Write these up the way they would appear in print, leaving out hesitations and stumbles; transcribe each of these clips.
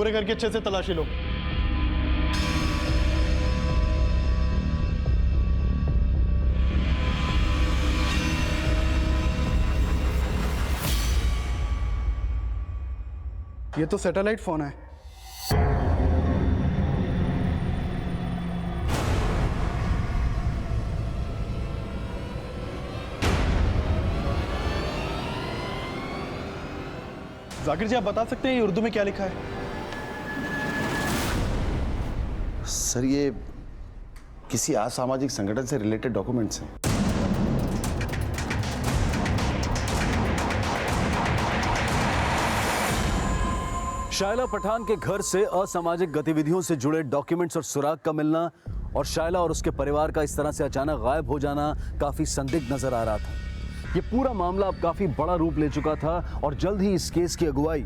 पूरे घर की अच्छे से तलाशी लो। ये तो सैटेलाइट फोन है। जाकिर जी, आप बता सकते हैं ये उर्दू में क्या लिखा है? सर, ये किसी असामाजिक संगठन से रिलेटेड डॉक्यूमेंट्स हैं। शायला पठान के घर से असामाजिक गतिविधियों से जुड़े डॉक्यूमेंट्स और सुराग का मिलना और शायला और उसके परिवार का इस तरह से अचानक गायब हो जाना काफी संदिग्ध नजर आ रहा था। ये पूरा मामला अब काफी बड़ा रूप ले चुका था और जल्द ही इस केस की अगुवाई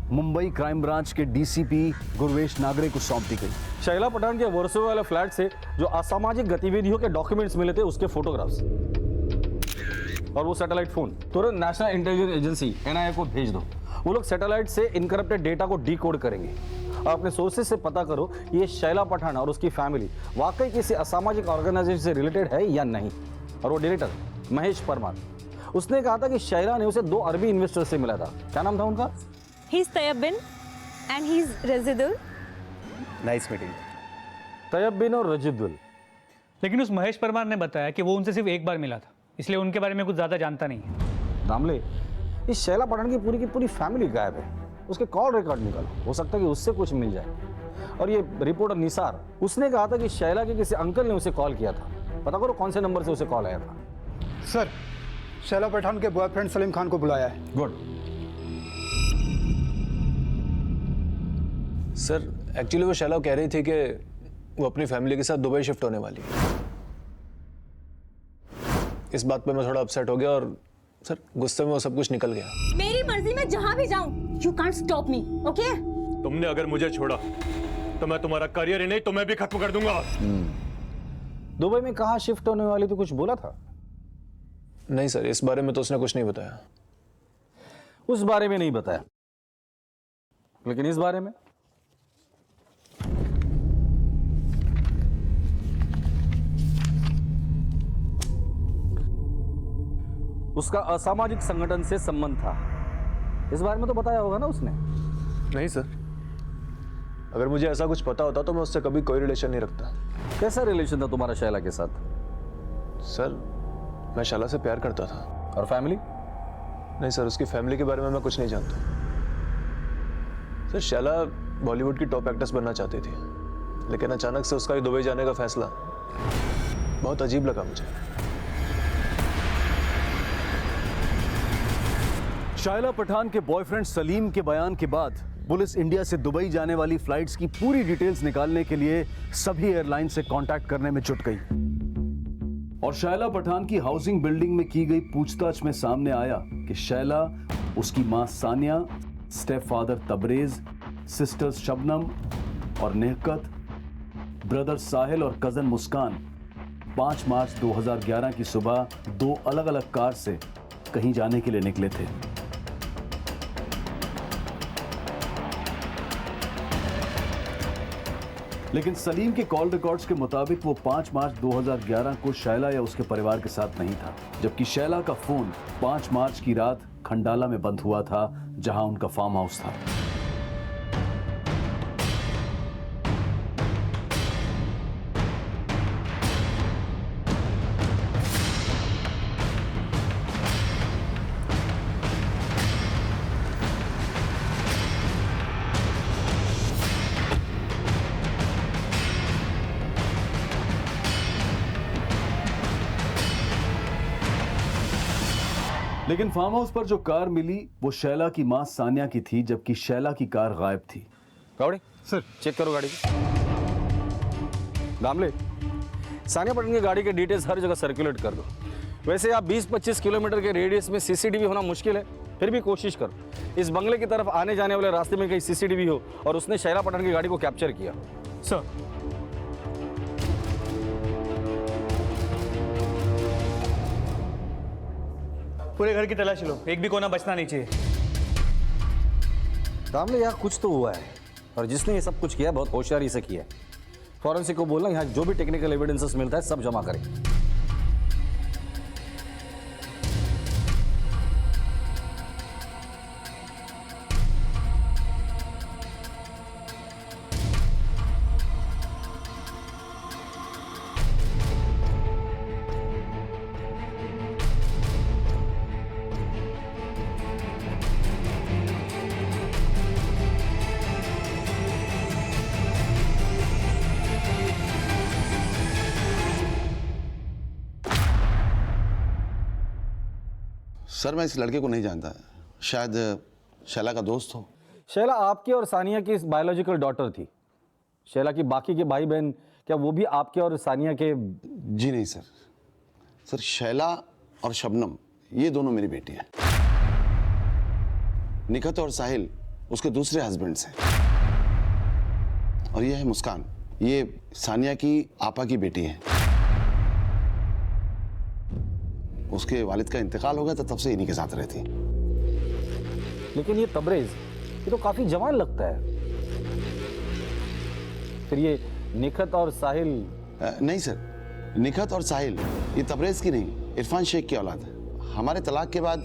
मुंबई क्राइम ब्रांच के डीसीपी गुरवेश नागरे को सौंप दी गई। शायला पठान के वर्सोवे वाले फ्लैट से जो असामाजिक गतिविधियों के डॉक्यूमेंट्स मिले थे, उसके फोटोग्राफ्स और वो सैटेलाइट फोन तुरंत नेशनल इंटेलिजेंस एजेंसी एनआईए को भेज दो। वो लोग सैटेलाइट से इनकरप्टेड डेटा को डीकोड करेंगे। और अपने सोर्सेज से पता करो ये शायला पठान और उसकी फैमिली वाकई किसी असामाजिक ऑर्गेनाइजेशन से रिलेटेड है या नहीं। और वो डायरेक्टर महेश परमार, उसने कहा था कि शायला ने उसे 2 अरबी इन्वेस्टर से मिला था। क्या नाम था उनका? He's Tayyab bin and he's Razidul. Nice meeting. Taiyab bin और रजिदुल। लेकिन उस महेश परमार ने बताया कि वो उनसे सिर्फ एक बार मिला था, इसलिए उनके बारे में कुछ ज़्यादा जानता नहीं है। दामले, इस शैला पठान की पूरी फैमिली गायब है। उसके कॉल रिकॉर्ड निकालो, हो सकता है कि उससे कुछ मिल जाए। और ये रिपोर्टर निसार, उसने कहा था कि शैला के किसी अंकल ने उसे कॉल किया था। पता करो कौन से नंबर से उसे कॉल आया था। सर, शैला पठान के बॉयफ्रेंड सलीम खान को बुलाया है। गुड। सर, एक्चुअली वो शैला कह रही थी कि वो अपनी फैमिली के साथ दुबई शिफ्ट होने वाली है। इस बात पे मैं थोड़ा अपसेट हो गया और सर गुस्से में वो सब कुछ निकल गया। मेरी मर्जी में जहां भी जाऊं, you can't stop me, okay? तुमने अगर मुझे छोड़ा तो मैं तुम्हारा करियर ही नहीं तुम्हें भी खत्म कर दूंगा। दुबई में कहाँ शिफ्ट होने वाली तो कुछ बोला था? नहीं सर, इस बारे में तो उसने कुछ नहीं बताया। उस बारे में नहीं बताया, लेकिन इस बारे में उसका असामाजिक संगठन से संबंध था। इस बारे में तो बताया होगा ना उसने? नहीं सर, अगर मुझे ऐसा कुछ पता होता तो मैं उससे कभी कोई रिलेशन नहीं रखता। कैसा रिलेशन था तुम्हारा शैला के साथ? सर, मैं शैला से प्यार करता था। और फैमिली? नहीं सर, उसकी फैमिली के बारे में मैं कुछ नहीं जानता। सर, शैला बॉलीवुड की टॉप एक्ट्रेस बनना चाहती थी, लेकिन अचानक से उसका दुबई जाने का फैसला बहुत अजीब लगा मुझे। शायला पठान के बॉयफ्रेंड सलीम के बयान के बाद पुलिस इंडिया से दुबई जाने वाली फ्लाइट्स की पूरी डिटेल्स निकालने के लिए सभी एयरलाइन से कांटेक्ट करने में जुट गई। और शायला पठान की हाउसिंग बिल्डिंग में की गई पूछताछ में सामने आया कि शैला, उसकी मां Sania, step father Tabrez, sisters Shabnam और नेहकत, ब्रदर साहिल और कजन मुस्कान 5 मार्च 2011 की सुबह 2 अलग-अलग कार से कहीं जाने के लिए निकले थे। लेकिन सलीम के कॉल रिकॉर्ड्स के मुताबिक वो 5 मार्च 2011 को शैला या उसके परिवार के साथ नहीं था, जबकि शैला का फोन 5 मार्च की रात खंडाला में बंद हुआ था, जहां उनका फार्म हाउस था। लेकिन फार्म हाउस पर जो कार मिली वो शैला की मां सानिया की थी, जबकि शैला की कार गायब थी। गाड़ी सर, चेक करो गाड़ी को। दामले, सानिया पठान की गाड़ी के डिटेल्स हर जगह सर्कुलेट कर दो। वैसे आप 20-25 किलोमीटर के रेडियस में सीसीटीवी होना मुश्किल है, फिर भी कोशिश करो इस बंगले की तरफ आने जाने वाले रास्ते में कहीं सीसीटीवी हो और उसने शायला पठान की गाड़ी को कैप्चर किया। सर, पूरे घर की तलाशी लो, एक भी कोना बचना नहीं चाहिए। दामले, यार कुछ तो हुआ है। और जिसने ये सब कुछ किया बहुत होशियारी से किया है। फॉरेंसिक को बोलना यहाँ जो भी टेक्निकल एविडेंसेस मिलता है सब जमा करें। सर मैं इस लड़के को नहीं जानता, शायद शैला का दोस्त हो। शैला आपकी और सानिया की बायोलॉजिकल डॉटर थी। शैला की बाकी के भाई बहन क्या वो भी आपके और सानिया के? जी नहीं सर। सर शैला और शबनम ये दोनों मेरी बेटी हैं। निखत और साहिल उसके दूसरे हस्बैंड्स हैं। और ये है मुस्कान, ये सानिया की आपा की बेटी है। उसके वालिद का इंतकाल हो गया तो तब से इन्हीं के साथ रहती। लेकिन ये तबरेज ये तो काफी जवान लगता है। फिर ये निखत और साहिल? नहीं सर, निखत और साहिल ये तबरेज की नहीं, इरफान शेख की औलाद है। हमारे तलाक के बाद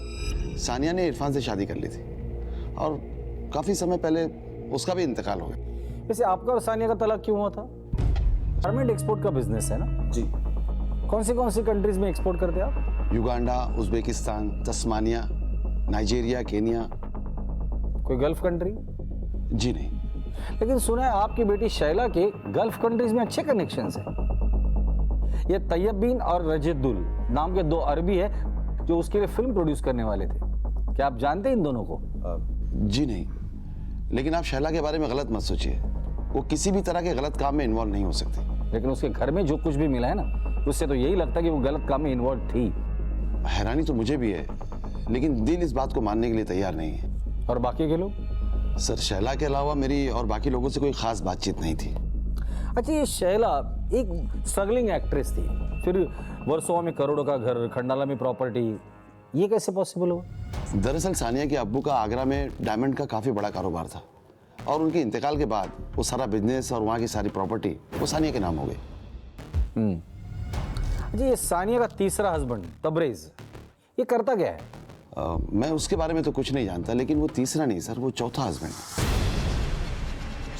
सानिया ने इरफान से शादी कर ली थी और काफी समय पहले उसका भी इंतकाल हो गया। वैसे आपका और सानिया का तलाक क्यों हुआ था? गारमेंट एक्सपोर्ट का बिजनेस है ना? जी। कौन सी कंट्रीज में एक्सपोर्ट करते हैं आप? Uganda, Uzbekistan, Tasmania, Nigeria, Kenya. कोई गल्फ कंट्री? जी नहीं। लेकिन सुना है आपकी बेटी शैला के गल्फ कंट्रीज में अच्छे कनेक्शंस हैं। ये तैयबीन और रजिदुल नाम के दो अरबी है जो उसके लिए फिल्म प्रोड्यूस करने वाले थे। क्या आप जानते हैं इन दोनों को? जी नहीं, लेकिन आप शैला के बारे में गलत मत सोचिए। वो किसी भी तरह के गलत काम में इन्वॉल्व नहीं हो सकती। लेकिन उसके घर में जो कुछ भी मिला है ना, उससे तो यही लगता है कि वो गलत काम में इन्वॉल्व थी। हैरानी तो मुझे भी है, लेकिन दिल इस बात को मानने के लिए तैयार नहीं है। और बाकी के लोग? सर शैला के अलावा मेरी और बाकी लोगों से कोई खास बातचीत नहीं थी। अच्छा, ये शैला एक स्ट्रगलिंग एक्ट्रेस थी, फिर वर्सोवा में करोड़ों का घर, खंडाला में प्रॉपर्टी, ये कैसे पॉसिबल हुआ? दरअसल सानिया के अब्बू का आगरा में डायमंड का काफी बड़ा कारोबार था और उनके इंतकाल के बाद वो सारा बिजनेस और वहाँ की सारी प्रॉपर्टी वो सानिया के नाम हो गई। जी, ये सानिया का तीसरा हस्बैंड तबरेज ये करता क्या है? मैं उसके बारे में तो कुछ नहीं जानता, लेकिन वो तीसरा नहीं सर, वो चौथा हस्बैंड।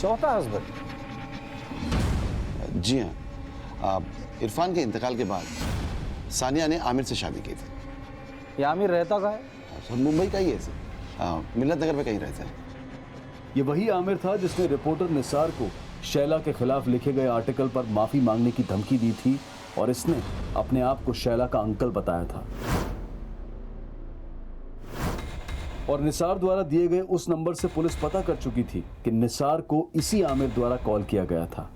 चौथा हस्बैंड? जी हाँ। इरफान के इंतकाल के बाद सानिया ने आमिर से शादी की थी। ये आमिर रहता कहाँ है? सर मुंबई का ही है सर, मिल्लत नगर में कहीं रहता है। ये वही आमिर था जिसने रिपोर्टर निसार को शैला के खिलाफ लिखे गए आर्टिकल पर माफी मांगने की धमकी दी थी और इसने अपने आप को शैला का अंकल बताया था। और निसार द्वारा दिए गए उस नंबर से पुलिस पता कर चुकी थी कि निसार को इसी आमिर द्वारा कॉल किया गया था।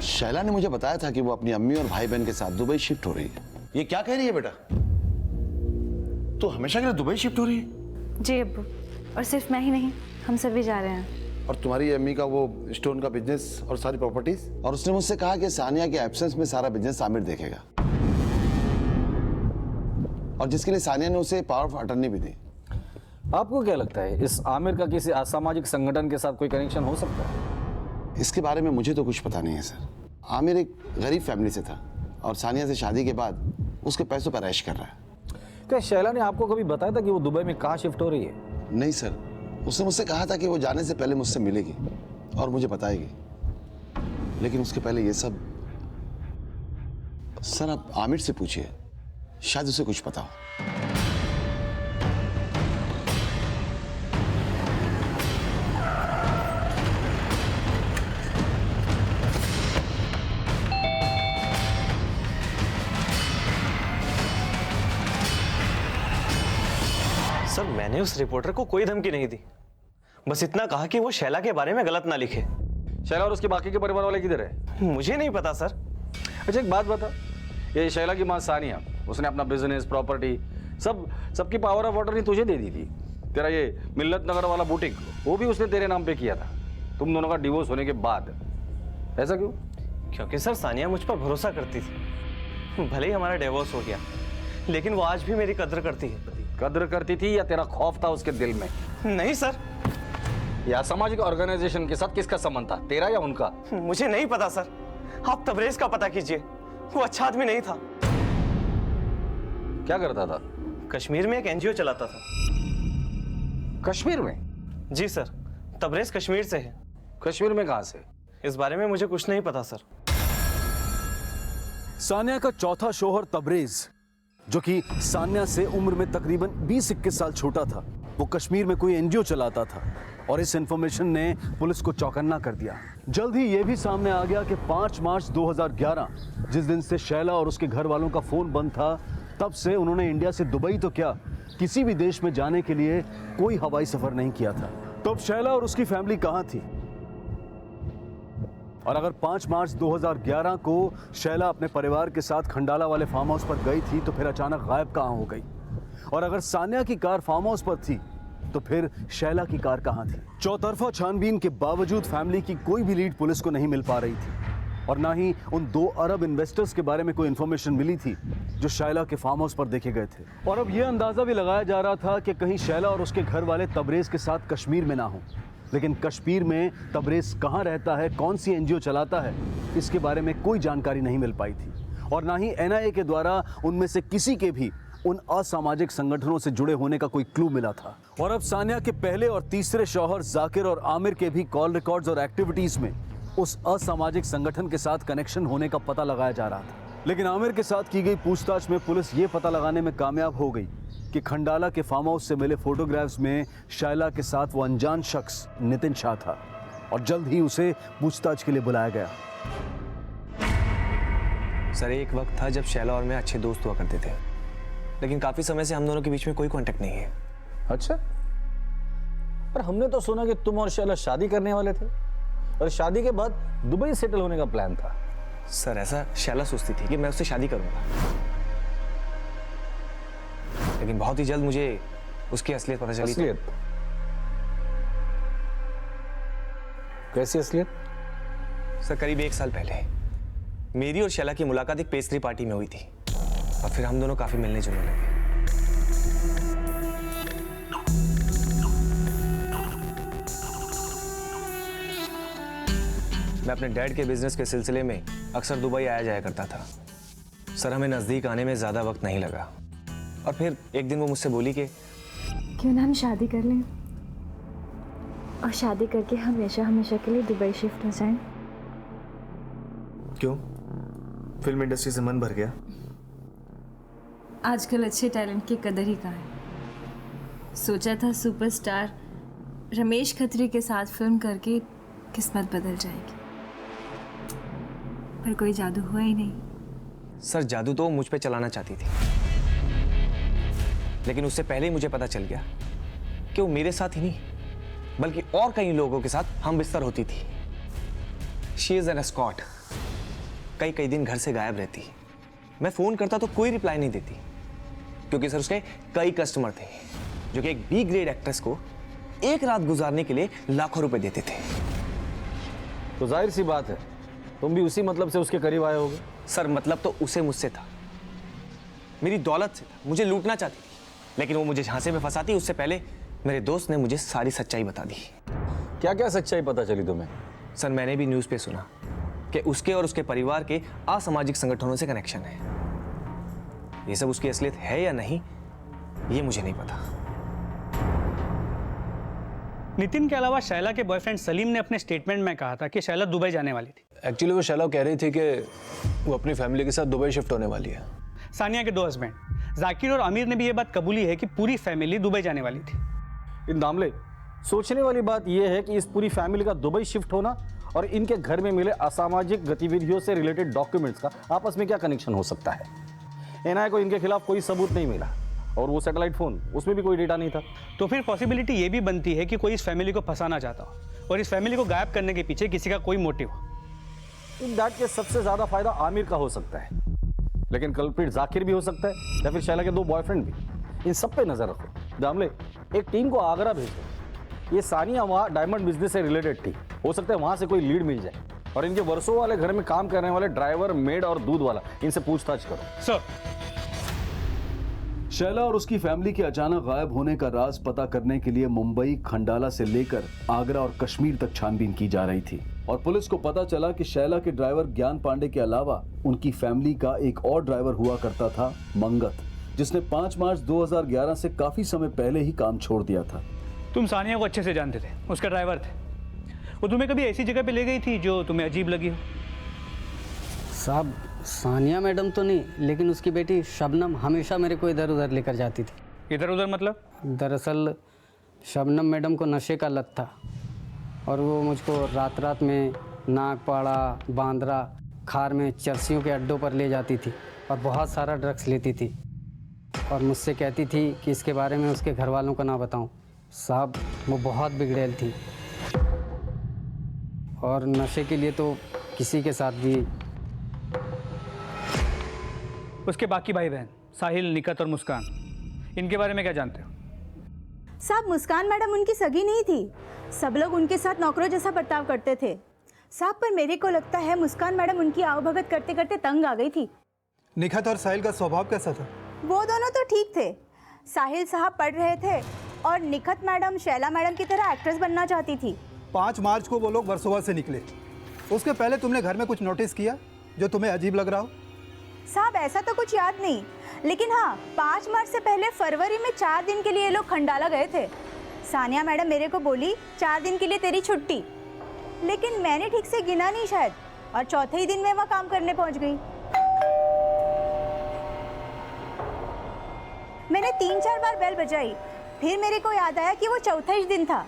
शैला ने मुझे बताया था कि वो अपनी अम्मी और भाई बहन के साथ दुबई शिफ्ट हो रही है। ये क्या कह रही है बेटा? तो हमेशा के लिए दुबई शिफ्ट हो रही है? जी अब्बू, और सिर्फ मैं ही नहीं, हम सभी जा रहे हैं। और तुम्हारी अम्मी का वो स्टोन का बिजनेस और सारी प्रॉपर्टीज? और उसने मुझसे कहा कि सानिया के एब्सेंस में सारा बिजनेस आमिर देखेगा, और जिसके लिए सानिया ने उसे पावर ऑफ अटर्नी भी दी। आपको क्या लगता है इस आमिर का किसी असामाजिक संगठन के साथ कोई कनेक्शन हो सकता है? इसके बारे में मुझे तो कुछ पता नहीं है सर। आमिर एक गरीब फैमिली से था और सानिया से शादी के बाद उसके पैसों पर ऐश कर रहा है। क्या शैला ने आपको कभी बताया था कि वो दुबई में कहाँ शिफ्ट हो रही है? नहीं सर, उसने मुझसे कहा था कि वो जाने से पहले मुझसे मिलेगी और मुझे बताएगी, लेकिन उसके पहले ये सब। सर आप आमिर से पूछिए, शायद उसे कुछ पता हो। सर मैंने उस रिपोर्टर को कोई धमकी नहीं दी, बस इतना कहा कि वो शैला के बारे में गलत ना लिखे। शैला और उसके बाकी के परिवार वाले किधर है? मुझे नहीं पता सर। अच्छा एक बात बता, ये शैला की माँ सानिया, उसने अपना बिजनेस प्रॉपर्टी सबकी पावर ऑफ अटर्नी तुझे दे दी थी। तेरा ये मिल्लत नगर वाला बुटीक वो भी उसने तेरे नाम पे किया था, तुम दोनों का डिवोर्स होने के बाद। ऐसा क्यों? क्योंकि सर सानिया मुझ पर भरोसा करती थी। भले ही हमारा डिवोर्स हो गया, लेकिन वो आज भी मेरी कद्र करती है। कद्र करती थी या तेरा खौफ था उसके दिल में? नहीं सर। ये असामाजिक ऑर्गेनाइजेशन के साथ किसका संबंध था, तेरा या उनका? मुझे नहीं पता सर, आप तबरेज का पता कीजिए, वो अच्छा आदमी नहीं था। क्या करता था? कश्मीर में एक एनजीओ चलाता था। कश्मीर में? जी सर, तबरेज कश्मीर से है। कश्मीर में कहां से? इस बारे में मुझे कुछ नहीं पता सर। सानिया का चौथा शौहर तबरेज, जो कि सानिया से उम्र में तकरीबन 20-21 साल छोटा था, वो कश्मीर में कोई एनजीओ चलाता था और इस इंफॉर्मेशन ने पुलिस को चौकन्ना कर दिया। जल्द ही यह भी सामने आ गया कि 5 मार्च 2011, जिस दिन से शैला और उसके घर वालों का फोन बंद था, तब से उन्होंने इंडिया से दुबई तो क्या, किसी भी देश में जाने के लिए कोई हवाई सफर नहीं किया था। तो अब शैला और उसकी फैमिली कहां थी? और अगर 5 मार्च 2011 को शैला अपने परिवार के साथ खंडाला वाले फार्म हाउस पर गई थी, तो फिर अचानक गायब कहां हो गई? और अगर सानिया की कार फार्म हाउस पर थी, तो फिर शैला की कार कहां थी? चौतरफा छानबीन के बावजूद फैमिली की कोई भी लीड पुलिस को नहीं मिल पा रही थी और ना ही उन 2 अरब इन्वेस्टर्स के बारे में कोई इंफॉर्मेशन मिली थी जो शैला के फार्म हाउस पर देखे गए थे। और अब यह अंदाजा भी लगाया जा रहा था कि कहीं शैला और उसके घर वाले तबरेज के साथ कश्मीर में ना हो। लेकिन कश्मीर में तबरेज कहां रहता है, कौन सी एनजीओ चलाता है, इसके बारे में कोई जानकारी नहीं मिल पाई थी और ना ही एनआईए के द्वारा उनमें से किसी के भी उन असामाजिक संगठनों से जुड़े होने का कोई क्लू मिला था। और अब सानिया के पहले और तीसरे शौहर जाकिर और आमिर के भी कॉल रिकॉर्ड्स और एक्टिविटीज में उस असामाजिक संगठन के साथ कनेक्शन होने का पता लगाया जा रहा था। लेकिन आमिर के साथ की गई पूछताछ में पुलिस ये पता लगाने में कामयाब हो गई कि खंडाला के फार्म हाउस से मिले फोटोग्राफ्स में शैला के साथ वो अनजान शख्स नितिन शाह था और जल्द ही उसे पूछताछ के लिए बुलाया गया। सर, एक वक्त था जब शैला और मैं अच्छे दोस्त हुआ करते थे, लेकिन काफी समय से हम दोनों के बीच में कोई कांटेक्ट नहीं है। अच्छा, पर हमने तो सुना कि तुम और शैला शादी करने वाले थे और शादी के बाद दुबई सेटल होने का प्लान था। सर, ऐसा शैला सोचती थी कि मैं उससे शादी करूंगा, लेकिन बहुत ही जल्द मुझे उसकी असलियत पता चली। असलियत? कैसी असलियत? सर, करीब 1 साल पहले मेरी और शैला की मुलाकात एक पेस्ट्री पार्टी में हुई थी और फिर हम दोनों काफी मिलने जुलने लगे। मैं अपने डैड के बिजनेस के सिलसिले में अक्सर दुबई आया जाया करता था। सर, हमें नजदीक आने में ज्यादा वक्त नहीं लगा और फिर एक दिन वो मुझसे बोली कि क्यों ना हम शादी कर लें और शादी करके हमेशा हमेशा के लिए दुबई शिफ्ट हो जाएं। क्यों, फिल्म इंडस्ट्री से मन भर गया? आजकल अच्छे टैलेंट की कदर ही कहाँ है। सोचा था सुपरस्टार रमेश खत्री के साथ फिल्म करके किस्मत बदल जाएगी, पर कोई जादू हुआ ही नहीं। सर, जादू तो वो मुझ पे चलाना चाहती थी, लेकिन उससे पहले ही मुझे पता चल गया कि वो मेरे साथ ही नहीं बल्कि और कई लोगों के साथ हम बिस्तर होती थी। She is an escort. कई दिन घर से गायब रहती। मैं फोन करता तो कोई रिप्लाई नहीं देती, क्योंकि सर उसके कई कस्टमर थे जो कि एक बी ग्रेड एक्ट्रेस को एक रात गुजारने के लिए लाखों रुपए देते थे। तो जाहिर सी बात है तुम भी उसी मतलब से उसके करीब आए होगे। सर, मतलब तो उसे मुझसे था, मेरी दौलत से था, मुझे लूटना चाहती थी, लेकिन वो मुझे झांसे में फंसाती उससे पहले मेरे दोस्त ने मुझे सारी सच्चाई बता दी। क्या क्या सच्चाई पता चली तुम्हें? सर, मैंने भी न्यूज़ पे सुना कि उसके और उसके परिवार के असामाजिक संगठनों से कनेक्शन है। ये सब उसकी असलियत है या नहीं, ये मुझे नहीं पता। नितिन के अलावा शैला के बॉयफ्रेंड सलीम ने अपने स्टेटमेंट में कहा था कि शैला दुबई जाने वाली थी। एक्चुअली वो शैला कह रही थी कि वो अपनी फैमिली के साथ दुबई शिफ्ट होने वाली है। सानिया के 2 हस्बैंड जाकिर और आमिर ने भी ये बात कबूली है कि पूरी फैमिली दुबई जाने वाली थी। इन दामले, सोचने वाली बात यह है कि इस पूरी फैमिली का दुबई शिफ्ट होना और इनके घर में मिले असामाजिक गतिविधियों से रिलेटेड डॉक्यूमेंट्स का आपस में क्या कनेक्शन हो सकता है? एनआईए को इनके खिलाफ कोई सबूत नहीं मिला और वो सैटेलाइट फोन, उसमें भी कोई डेटा नहीं था। तो फिर पॉसिबिलिटी ये भी बनती है कि कोई इस फैमिली को फंसाना चाहता हो और इस फैमिली को गायब करने के पीछे किसी का कोई मोटिव हो। इन दैट केस सबसे ज्यादा फायदा आमिर का हो सकता है, लेकिन कल्प्रिट जाकिर भी हो सकता है या फिर शैला के 2 बॉयफ्रेंड भी। इन सब पे नजर रखो। दामले, एक टीम को आगरा भेजो। ये सानिया वहाँ डायमंड बिजनेस से रिलेटेड थी, हो सकता है वहां से कोई लीड मिल जाए। और इनके वर्षों वाले घर में काम करने वाले ड्राइवर, मेड और दूध वाला, इनसे पूछताछ करो। सर, शैला और उसकी फैमिली के अचानक गायब होने का राज पता करने के लिए मुंबई, खंडाला से लेकर आगरा और कश्मीर तक छानबीन की जा रही थी और पुलिस को पता चला कि शैला के ड्राइवर ज्ञान पांडे के अलावा उनकी फैमिली का एक और ड्राइवर हुआ करता था, मंगत, जिसने 5 मार्च 2011 से काफी समय पहले ही काम छोड़ दिया था। तुम सानिया को अच्छे से जानते थे, उसका ड्राइवर थे। वो तुम्हें कभी ऐसी जगह पे ले गई थी जो तुम्हें अजीब लगी हो? साहब, सानिया मैडम तो नहीं, लेकिन उसकी बेटी शबनम हमेशा मेरे को इधर उधर लेकर जाती थी। इधर उधर मतलब? दरअसल शबनम मैडम को नशे का लत था और वो मुझको रात रात में नागपाड़ा, बांद्रा, खार में चरसियों के अड्डों पर ले जाती थी और बहुत सारा ड्रग्स लेती थी और मुझसे कहती थी कि इसके बारे में उसके घर वालों को ना बताऊं। साहब, वो बहुत बिगड़ैल थी और नशे के लिए तो किसी के साथ भी। उसके बाकी भाई बहन साहिल, निकत और मुस्कान, इनके बारे में क्या जानते हो? साहब, मुस्कान मैडम उनकी सगी नहीं थी। सब लोग उनके साथ नौकरों जैसा बर्ताव करते थे साहब, पर मेरे को लगता है मुस्कान मैडम उनकी आवभगत करते करते तंग आ गई थी। निखत और साहिल का स्वभाव कैसा था? वो दोनों तो ठीक थे। साहिल साहब पढ़ रहे थे और निखत मैडम शैला मैडम की तरह एक्ट्रेस बनना चाहती थी। 5 मार्च को वो लोग वर्सोवा से निकले। उसके पहले तुमने घर में कुछ नोटिस किया जो तुम्हें अजीब लग रहा हो? साहब, ऐसा तो कुछ याद नहीं, लेकिन हाँ, 5 मार्च से पहले फरवरी में 4 दिन के लिए ये लोग खंडाला गए थे। सानिया मैडम मेरे को बोली 4 दिन के लिए तेरी छुट्टी, लेकिन मैंने ठीक से गिना नहीं शायद, और चौथे ही दिन मैं वहाँ काम करने पहुँच गई। मैंने 3-4 बार बेल बजाई, फिर मेरे को याद आया कि वो चौथा ही दिन था।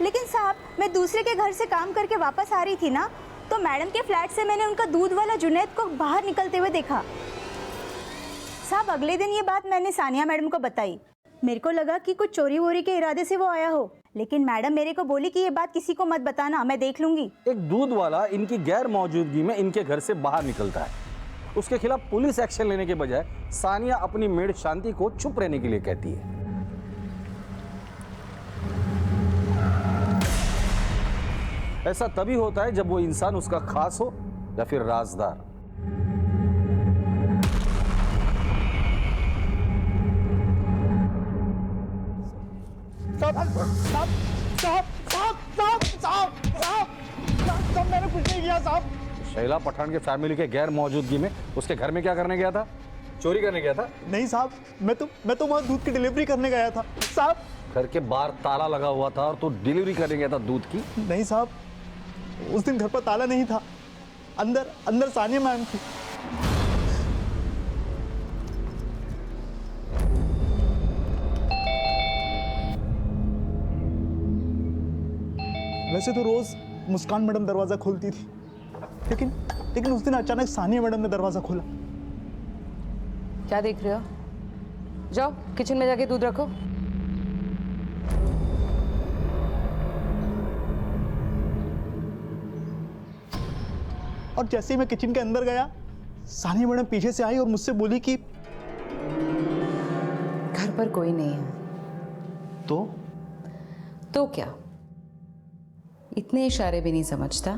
लेकिन साहब, मैं दूसरे के घर से काम करके वापस आ रही थी ना, तो मैडम के फ्लैट से मैंने उनका दूध वाला जुनैद को बाहर निकलते हुए देखा। साहब, अगले दिन ये बात मैंने सानिया मैडम को बताई। मेरे को लगा कि कुछ चोरी वोरी के इरादे से वो आया हो, लेकिन मैडम मेरे को बोली कि ये बात किसी को मत बताना, मैं देख लूंगी। एक दूध वाला इनकी गैर मौजूदगी में इनके घर से बाहर निकलता है, उसके खिलाफ पुलिस एक्शन लेने के बजाय सानिया अपनी मेड शांति को चुप रहने के लिए कहती है। ऐसा तभी होता है जब वो इंसान उसका खास हो या फिर राजदार। साहब, मैंने कुछ नहीं किया साहब। शैला पठान के फैमिली के गैर मौजूदगी में उसके घर में क्या करने गया था? चोरी करने गया था? नहीं साहब, मैं तो वहाँ दूध की डिलीवरी करने गया था साहब। घर के बाहर ताला लगा हुआ था और तू डिलीवरी करने गया था दूध की? नहीं साहब, उस दिन घर पर ताला नहीं था, अंदर सानिया मैम थी। वैसे तो रोज मुस्कान मैडम दरवाजा खोलती थी, लेकिन उस दिन अचानक सानिया मैडम ने दरवाजा खोला। क्या देख रहे हो? जाओ किचन में जाके दूध रखो। और जैसे ही मैं किचन के अंदर गया, सानिया मैडम पीछे से आई और मुझसे बोली कि घर पर कोई नहीं है। तो क्या? इतने इशारे भी नहीं समझता?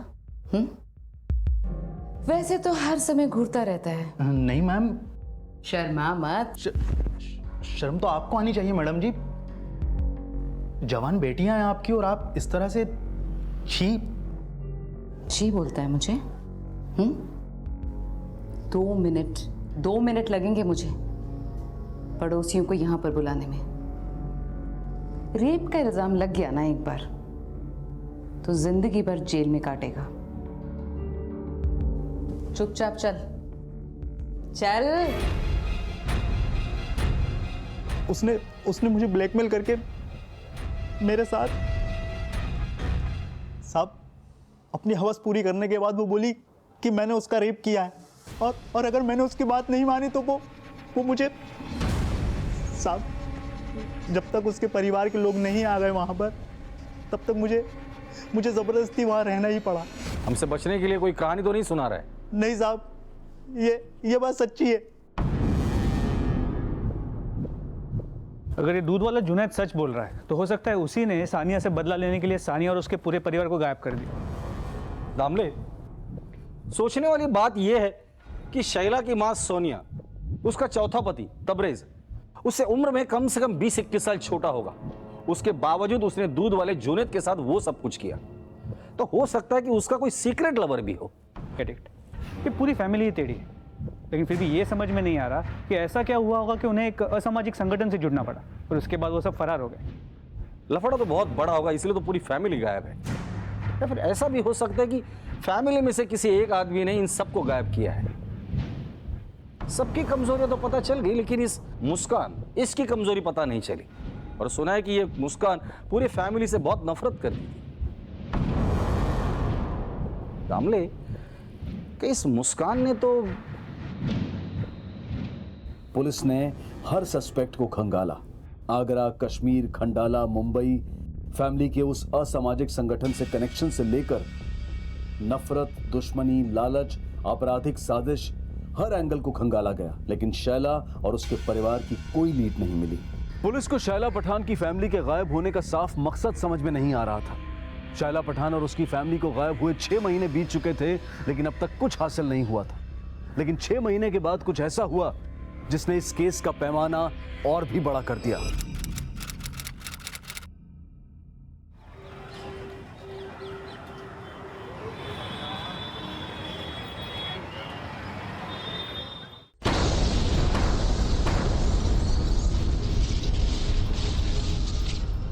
वैसे तो हर समय घूरता रहता है। नहीं मैम, शर्मा मत। शर्म तो आपको आनी चाहिए मैडम जी। जवान बेटियां हैं आपकी और आप इस तरह से छी बोलता है मुझे? 2 मिनट लगेंगे मुझे पड़ोसियों को यहां पर बुलाने में। रेप का इल्जाम लग गया ना एक बार, तो जिंदगी भर जेल में काटेगा। चुपचाप चल। उसने मुझे ब्लैकमेल करके मेरे साथ, साहब, अपनी हवस पूरी करने के बाद वो बोली कि मैंने उसका रेप किया है, और अगर मैंने उसकी बात नहीं मानी तो वो मुझे, साहब, जब तक उसके परिवार के लोग नहीं आ गए वहाँ पर, तब तक मुझे ज़बरदस्ती वहाँ रहना ही पड़ा। हमसे बचने के लिए कोई कहानी तो नहीं सुना रहा है? नहीं साहब, ये बात सच्ची है। अगर ये दूध वाला जुनैद सच बोल रहा है तो हो सकता है उसी ने सानिया से बदला लेने के लिए सानिया और उसके पूरे परिवार को गायब कर दिया। दामले, सोचने वाली बात यह है कि शैला की मां सोनिया, उसका चौथा पति तबरेज, उससे उम्र में कम से कम 20-21 साल छोटा होगा। उसके बावजूद उसने दूध वाले जुनैद के साथ वो सब कुछ किया। तो हो सकता है कि उसका कोई सीक्रेट लवर भी हो। करेक्ट, ये पूरी फैमिली ही टेढ़ी है, लेकिन फिर भी ये समझ में नहीं आ रहा कि ऐसा क्या हुआ होगा कि उन्हें एक असामाजिक संगठन से जुड़ना पड़ा और उसके बाद वो सब फरार हो गए। लफड़ा तो बहुत बड़ा होगा, इसलिए तो पूरी फैमिली गायब है। या फिर ऐसा भी हो सकता है कि फैमिली में से किसी एक आदमी ने इन सबको गायब किया है। सबकी कमजोरियां तो पता चल गई, लेकिन इस मुस्कान, इसकी कमजोरी पता नहीं चली। और सुना है कि ये मुस्कान पूरी फैमिली से बहुत नफरत करती थी। कामले कि इस मुस्कान ने तो पुलिस ने हर सस्पेक्ट को खंगाला। आगरा, कश्मीर, खंडाला, मुंबई, फैमिली के उस असामाजिक संगठन से कनेक्शन से लेकर नफरत, दुश्मनी, लालच, आपराधिक साजिश, हर एंगल को खंगाला गया, लेकिन शैला और उसके परिवार की कोई लीड नहीं मिली। पुलिस को शैला पठान की फैमिली के गायब होने का साफ मकसद समझ में नहीं आ रहा था। शैला पठान और उसकी फैमिली को गायब हुए 6 महीने बीत चुके थे, लेकिन अब तक कुछ हासिल नहीं हुआ था। लेकिन 6 महीने के बाद कुछ ऐसा हुआ जिसने इस केस का पैमाना और भी बड़ा कर दिया।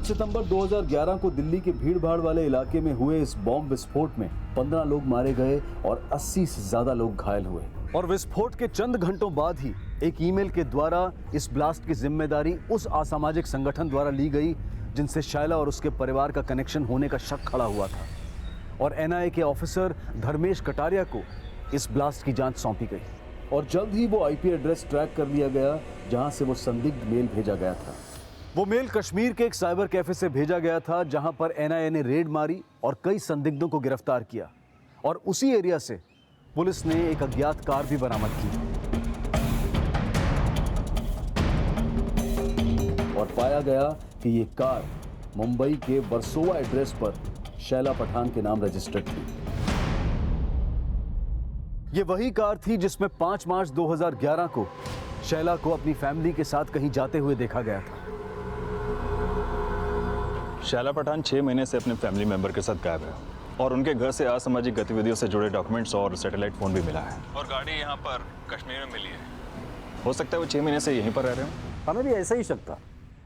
सितंबर 2011 को दिल्ली के भीड़-भाड़ वाले इलाके में हुए इस बॉम्ब विस्फोट में 15 लोग मारे गए और 80 से ज्यादा लोग घायल हुए। और विस्फोट के चंद घंटों बाद ही एक ईमेल के द्वारा इस ब्लास्ट की जिम्मेदारी उस असामाजिक संगठन द्वारा ली गई जिनसे शैला और उसके परिवार का कनेक्शन होने का शक खड़ा हुआ था। और एनआईए के ऑफिसर धर्मेश कटारिया को इस ब्लास्ट की जांच सौंपी गई और जल्द ही वो आईपी एड्रेस ट्रैक कर लिया गया जहां से वो संदिग्ध मेल भेजा गया था। वो मेल कश्मीर के एक साइबर कैफे से भेजा गया था जहां पर एनआईए ने रेड मारी और कई संदिग्धों को गिरफ्तार किया। और उसी एरिया से पुलिस ने एक अज्ञात कार भी बरामद की और पाया गया कि ये कार मुंबई के वर्सोवा एड्रेस पर शैला पठान के नाम रजिस्टर्ड थी। ये वही कार थी जिसमें 5 मार्च 2011 को शैला को अपनी फैमिली के साथ कहीं जाते हुए देखा गया था। शैला पठान 6 महीने से अपने फैमिली मेंबर के साथ गायब है और उनके घर से असामाजिक गतिविधियों से जुड़े डॉक्यूमेंट्स और सैटेलाइट फोन भी मिला है। और गाड़ी यहाँ पर कश्मीर में मिली है। हो सकता है वो 6 महीने से यहीं पर रह रहे हो। हमें भी ऐसा ही शक था।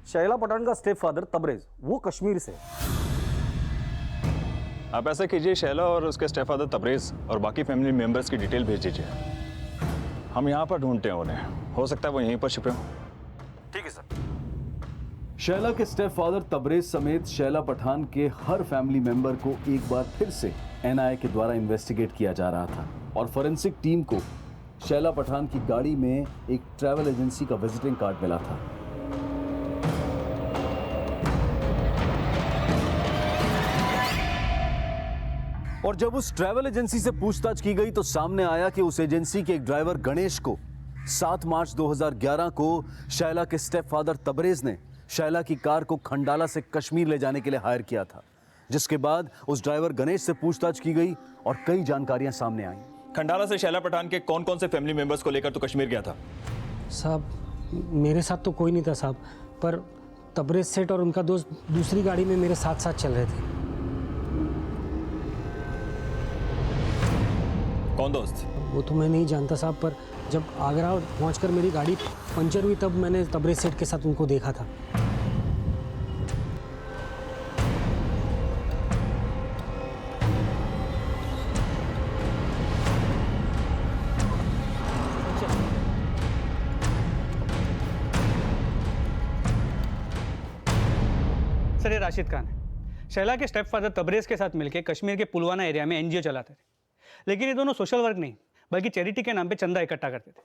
शैला पठान का स्टेप फादर तबरेज, वो कश्मीर से। आप ऐसा कीजिए, शैला और उसके स्टेप फादर तबरेज और बाकी फैमिली मेंबर्स की डिटेल भेज दीजिए। हम यहाँ पर ढूंढते हैं उन्हें। हो सकता है वो यहीं पर छिपे हों। ठीक है सर। शैला के स्टेप फादर तबरेज समेत शैला पठान के हर फैमिली मेंबर को एक बार फिर से एनआईए के द्वारा इन्वेस्टिगेट किया जा रहा था और फोरेंसिक टीम को शैला पठान की गाड़ी में एक ट्रैवल एजेंसी का विजिटिंग कार्ड मिला था। और जब उस ट्रैवल एजेंसी से पूछताछ की गई तो सामने आया कि उस एजेंसी के एक ड्राइवर गणेश को 7 मार्च 2011 को शैला के स्टेप फादर तबरेज ने शैला की कार को खंडाला से कश्मीर ले जाने के लिए हायर किया था, जिसके बाद उस ड्राइवर गणेश से पूछताछ की गई और कई जानकारियां सामने आईं। खंडाला से शैला पठान के कौन कौन से फैमिली मेंबर्स को लेकर तो कश्मीर गया था? साहब मेरे साथ तो कोई नहीं था साहब, पर तबरेज सेठ और उनका दोस्त दूसरी गाड़ी में मेरे साथ साथ चल रहे थे। कौन दोस्त? वो तो मैं नहीं जानता साहब, पर जब आगरा पहुंचकर मेरी गाड़ी पंचर हुई तब मैंने तबरेज सेठ के साथ उनको देखा था। सर, ये राशिद खान है। शैला के स्टेप फादर तबरेज के साथ मिलकर कश्मीर के पुलवाना एरिया में एनजीओ चलाते थे, लेकिन ये दोनों सोशल वर्क नहीं बल्कि चैरिटी के नाम पे चंदा इकट्ठा करते थे।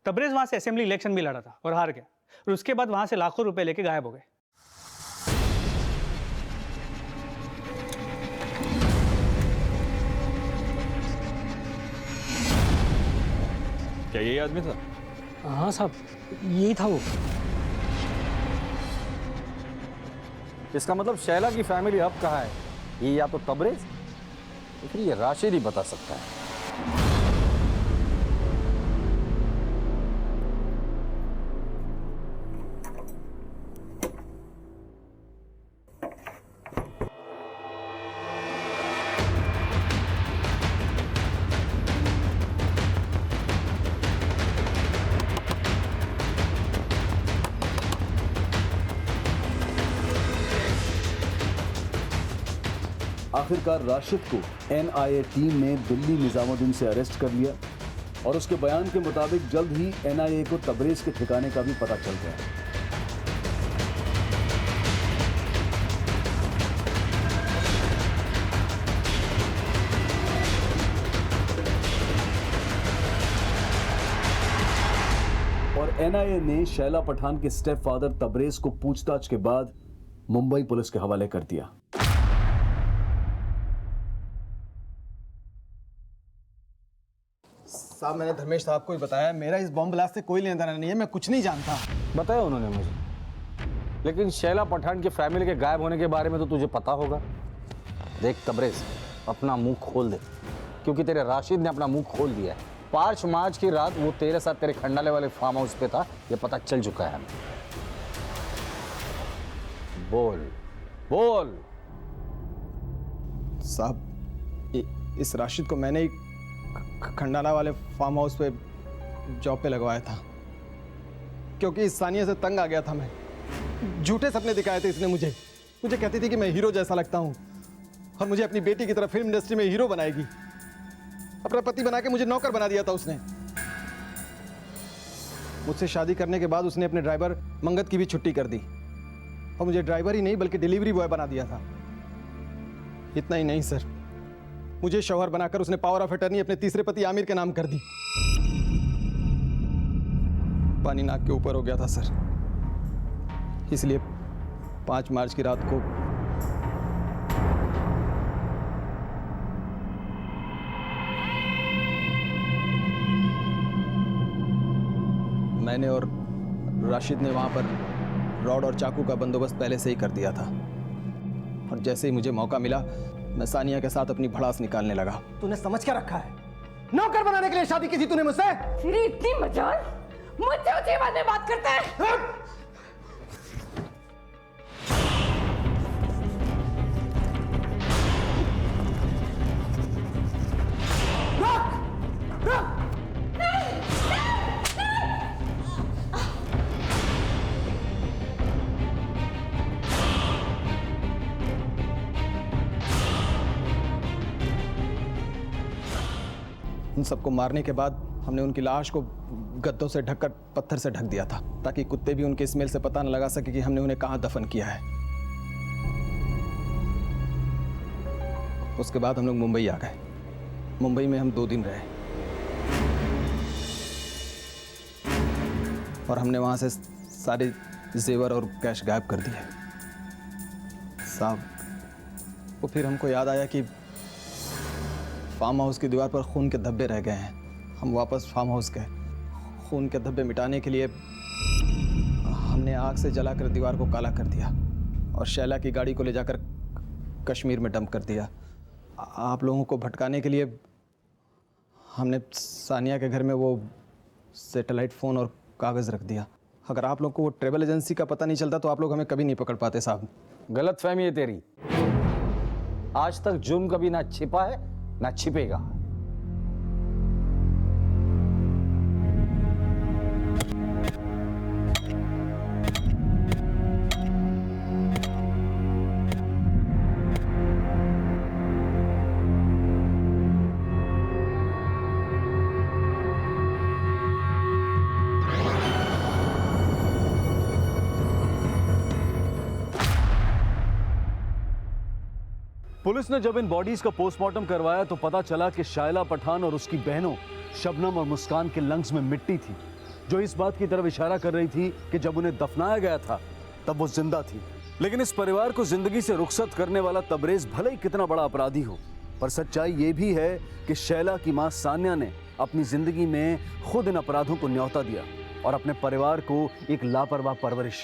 तबरेज वहां से असेंबली इलेक्शन भी लड़ा था और हार गया, और उसके बाद वहां से लाखों रुपए लेके गायब हो गए। क्या यही आदमी था? हाँ साहब, यही था वो। इसका मतलब शैला की फैमिली अब कहाँ है? ये या तो तबरेज या फिर ये राशिद ही बता सकता है। आखिरकार राशिद को एनआईए टीम ने दिल्ली निजामुद्दीन से अरेस्ट कर लिया और उसके बयान के मुताबिक जल्द ही एनआईए को तबरेज के ठिकाने का भी पता चल गया। और एनआईए ने शैला पठान के स्टेप फादर तबरेज को पूछताछ के बाद मुंबई पुलिस के हवाले कर दिया। साहब मैंने धर्मेश साहब को ही बताया, मेरा इस बॉम्ब ब्लास्ट से कोई लेना देना नहीं है, मैं कुछ नहीं जानता। बताया उन्होंने मुझे, लेकिन शैला पठान की फैमिली के गायब होने के बारे में तो तुझे पता होगा। देख तबरेज, अपना मुंह खोल दे, क्योंकि तेरे राशिद ने अपना मुंह खोल दिया है। 5 मार्च की रात वो तेरे साथ तेरे खंडाले वाले फार्म हाउस पे था, ये पता चल चुका है हमें। बोल बोल। साहब इस राशिद को मैंने ही खंडाला वाले फार्म हाउस पे जॉब पे लगवाया था, क्योंकि इस सानिया से तंग आ गया था मैं। झूठे सपने दिखाए थे इसने मुझे कहती थी कि मैं हीरो जैसा लगता हूँ और मुझे अपनी बेटी की तरह फिल्म इंडस्ट्री में हीरो बनाएगी। अपना पति बना के मुझे नौकर बना दिया था उसने। मुझसे शादी करने के बाद उसने अपने ड्राइवर मंगत की भी छुट्टी कर दी और मुझे ड्राइवर ही नहीं बल्कि डिलीवरी बॉय बना दिया था। इतना ही नहीं सर, मुझे शौहर बनाकर उसने पावर ऑफ अटर्नी अपने तीसरे पति आमिर के नाम कर दी। पानी नाक के ऊपर हो गया था सर, इसलिए 5 मार्च की रात को मैंने और राशिद ने वहां पर रॉड और चाकू का बंदोबस्त पहले से ही कर दिया था और जैसे ही मुझे मौका मिला मैं सानिया के साथ अपनी भड़ास निकालने लगा। तूने समझ क्या रखा है? नौकर बनाने के लिए शादी की थी तूने मुझसे? फिर इतनी मजाल मुझसे ऊंची बात में बात करता है। उन सबको मारने के बाद हमने उनकी लाश को गद्दों से ढककर पत्थर से ढक दिया था, ताकि कुत्ते भी उनके स्मेल से पता न लगा सके कि हमने उन्हें कहां दफन किया है। उसके बाद हम लोग मुंबई आ गए। मुंबई में हम 2 दिन रहे और हमने वहां से सारे जेवर और कैश गायब कर दिए। साहब वो फिर हमको याद आया कि फार्म हाउस की दीवार पर खून के धब्बे रह गए हैं। हम वापस फार्म हाउस गए। खून के धब्बे मिटाने के लिए हमने आग से जलाकर दीवार को काला कर दिया और शैला की गाड़ी को ले जाकर कश्मीर में डंप कर दिया। आप लोगों को भटकाने के लिए हमने सानिया के घर में वो सैटेलाइट फ़ोन और कागज़ रख दिया। अगर आप लोग को वो ट्रैवल एजेंसी का पता नहीं चलता तो आप लोग हमें कभी नहीं पकड़ पाते साहब। गलत फहमी है तेरी। आज तक जुर्म कभी ना छिपा है ना छिपेगा। पुलिस ने जब इन बॉडीज का पोस्टमार्टम करवाया तो पता चला कि शायला पठान और उसकी बहनों शबनम और मुस्कान के लंग्स में मिट्टी थी, जो इस बात की तरफ इशारा कर रही थी कि जब उन्हें दफनाया गया था तब वो जिंदा थी। लेकिन इस परिवार को जिंदगी से रुखसत करने वाला तबरेज भले ही कितना बड़ा अपराधी हो, पर सच्चाई ये भी है कि शैला की मां सान्या ने अपनी जिंदगी में खुद इन अपराधों को न्योता दिया और अपने परिवार को एक लापरवाह परवरिश,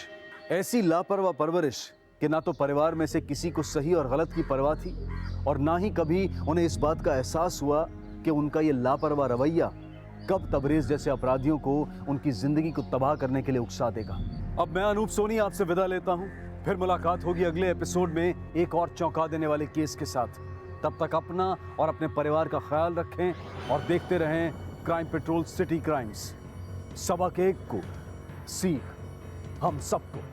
ऐसी लापरवाह परवरिश कि ना तो परिवार में से किसी को सही और गलत की परवाह थी और ना ही कभी उन्हें इस बात का एहसास हुआ कि उनका ये लापरवाह रवैया कब तबरेज जैसे अपराधियों को उनकी जिंदगी को तबाह करने के लिए उकसा देगा। अब मैं अनूप सोनी आपसे विदा लेता हूं। फिर मुलाकात होगी अगले एपिसोड में एक और चौंका देने वाले केस के साथ। तब तक अपना और अपने परिवार का ख्याल रखें और देखते रहें क्राइम पेट्रोल सिटी क्राइम्स। सबक एक को सीख हम सबको।